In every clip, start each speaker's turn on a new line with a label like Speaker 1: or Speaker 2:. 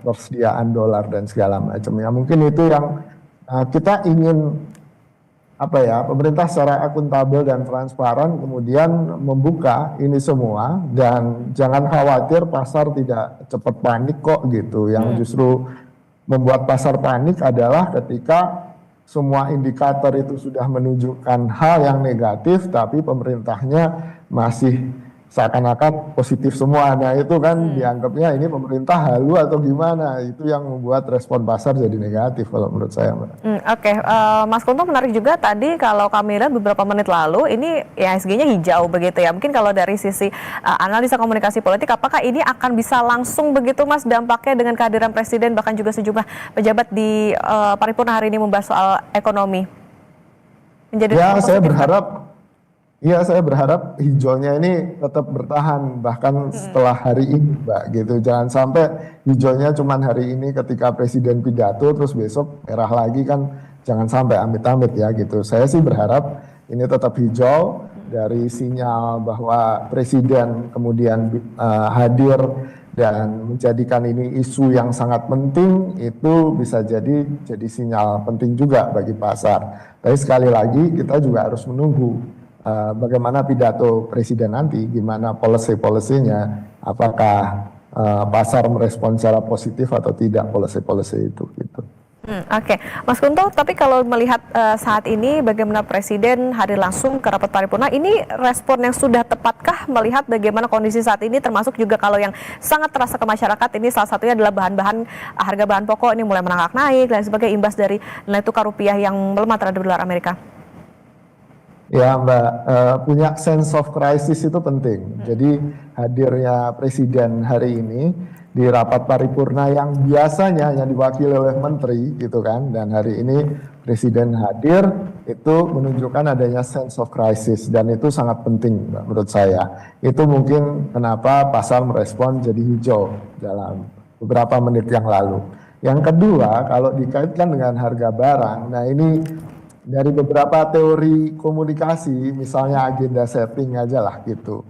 Speaker 1: persediaan dolar dan segala macam. Ya mungkin itu yang kita ingin pemerintah secara akuntabel dan transparan kemudian membuka ini semua, dan jangan khawatir pasar tidak cepat panik kok gitu. Yang justru membuat pasar panik adalah ketika semua indikator itu sudah menunjukkan hal yang negatif tapi pemerintahnya masih seakan-akan positif semua. Nah itu kan dianggapnya ini pemerintah halu atau gimana, itu yang membuat respon pasar jadi negatif kalau menurut saya, Mbak.
Speaker 2: Oke. Mas Kunto, menarik juga tadi kalau kami lihat beberapa menit lalu ini IHSG-nya hijau begitu ya. Mungkin kalau dari sisi analisa komunikasi politik, apakah ini akan bisa langsung begitu Mas dampaknya dengan kehadiran Presiden bahkan juga sejumlah pejabat di paripurna hari ini membahas soal ekonomi? Menjadi
Speaker 1: saya berharap hijaunya ini tetap bertahan bahkan setelah hari ini, Mbak, gitu. Jangan sampai hijaunya cuma hari ini ketika Presiden pidato terus besok merah lagi, kan jangan sampai, amit-amit ya gitu. Saya sih berharap ini tetap hijau dari sinyal bahwa Presiden kemudian hadir dan menjadikan ini isu yang sangat penting, itu bisa jadi sinyal penting juga bagi pasar. Tapi sekali lagi kita juga harus menunggu bagaimana pidato Presiden nanti, gimana policy-nya, apakah pasar merespon secara positif atau tidak policy itu gitu.
Speaker 2: Oke. Mas Kunto, tapi kalau melihat saat ini bagaimana Presiden hadir langsung ke rapat paripurna, ini respon yang sudah tepatkah melihat bagaimana kondisi saat ini, termasuk juga kalau yang sangat terasa ke masyarakat ini salah satunya adalah harga bahan pokok ini mulai merangkak naik dan sebagai imbas dari nilai tukar rupiah yang melemah terhadap dolar Amerika?
Speaker 1: Ya Mbak, punya sense of crisis itu penting. Jadi hadirnya Presiden hari ini di rapat paripurna yang biasanya yang diwakili oleh menteri gitu kan, dan hari ini Presiden hadir, itu menunjukkan adanya sense of crisis, dan itu sangat penting Mbak, menurut saya. Itu mungkin kenapa pasar merespon jadi hijau dalam beberapa menit yang lalu. Yang kedua, kalau dikaitkan dengan harga barang, nah ini dari beberapa teori komunikasi, misalnya agenda setting aja lah gitu.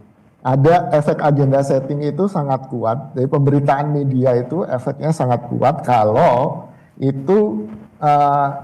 Speaker 1: Ada efek agenda setting itu sangat kuat, dari pemberitaan media itu efeknya sangat kuat kalau itu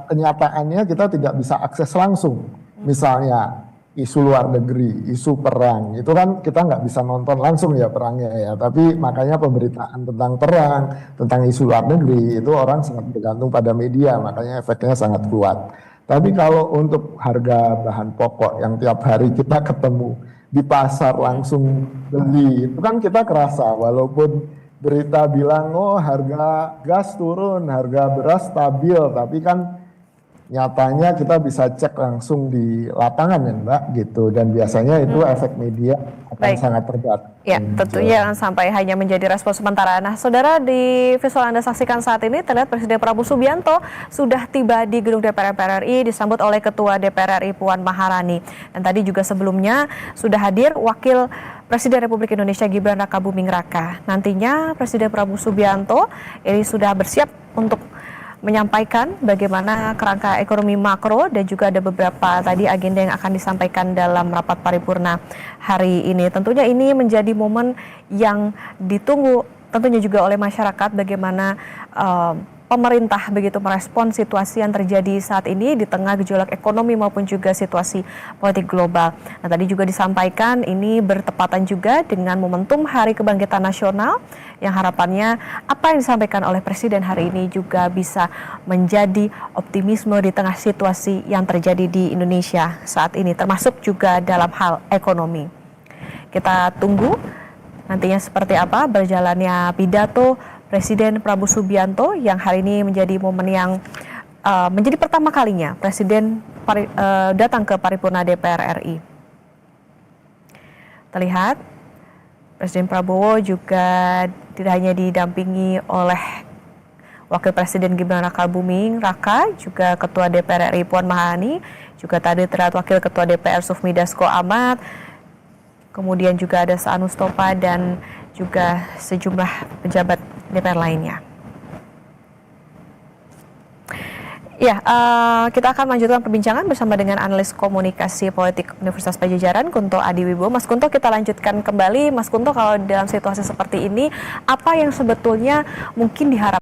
Speaker 1: kenyataannya kita tidak bisa akses langsung. Misalnya isu luar negeri, isu perang, itu kan kita nggak bisa nonton langsung ya perangnya ya. Tapi makanya pemberitaan tentang perang, tentang isu luar negeri, itu orang sangat bergantung pada media, makanya efeknya sangat kuat. Tapi kalau untuk harga bahan pokok yang tiap hari kita ketemu di pasar langsung beli, itu kan kita kerasa, walaupun berita bilang oh harga gas turun, harga beras stabil, tapi kan nyatanya kita bisa cek langsung di lapangan ya Mbak gitu, dan biasanya itu efek media akan sangat terbatas.
Speaker 2: Ya, tentunya jangan sampai hanya menjadi respon sementara. Nah, saudara, di visual Anda saksikan saat ini terlihat Presiden Prabowo Subianto sudah tiba di gedung DPR RI disambut oleh Ketua DPR RI Puan Maharani. Dan tadi juga sebelumnya sudah hadir Wakil Presiden Republik Indonesia Gibran Rakabuming Raka. Nantinya Presiden Prabowo Subianto ini sudah bersiap untuk menyampaikan bagaimana kerangka ekonomi makro, dan juga ada beberapa tadi agenda yang akan disampaikan dalam rapat paripurna hari ini. Tentunya ini menjadi momen yang ditunggu tentunya juga oleh masyarakat, bagaimana pemerintah begitu merespon situasi yang terjadi saat ini di tengah gejolak ekonomi maupun juga situasi politik global. Nah, tadi juga disampaikan ini bertepatan juga dengan momentum Hari Kebangkitan Nasional, yang harapannya apa yang disampaikan oleh Presiden hari ini juga bisa menjadi optimisme di tengah situasi yang terjadi di Indonesia saat ini, termasuk juga dalam hal ekonomi. Kita tunggu nantinya seperti apa berjalannya pidato Presiden Prabowo Subianto yang hari ini menjadi momen yang menjadi pertama kalinya Presiden datang ke paripurna DPR RI. Terlihat Presiden Prabowo juga tidak hanya didampingi oleh Wakil Presiden Gibran Rakabuming Raka, juga Ketua DPR RI Puan Maharani, juga tadi terlihat Wakil Ketua DPR Sufmi Dasko Ahmad, kemudian juga ada Saan Mustafa dan juga sejumlah pejabat DPR lainnya. Ya, kita akan melanjutkan perbincangan bersama dengan analis komunikasi politik Universitas Padjadjaran, Kunto Adiwibowo. Mas Kunto, kita lanjutkan kembali. Mas Kunto, kalau dalam situasi seperti ini, apa yang sebetulnya mungkin diharapkan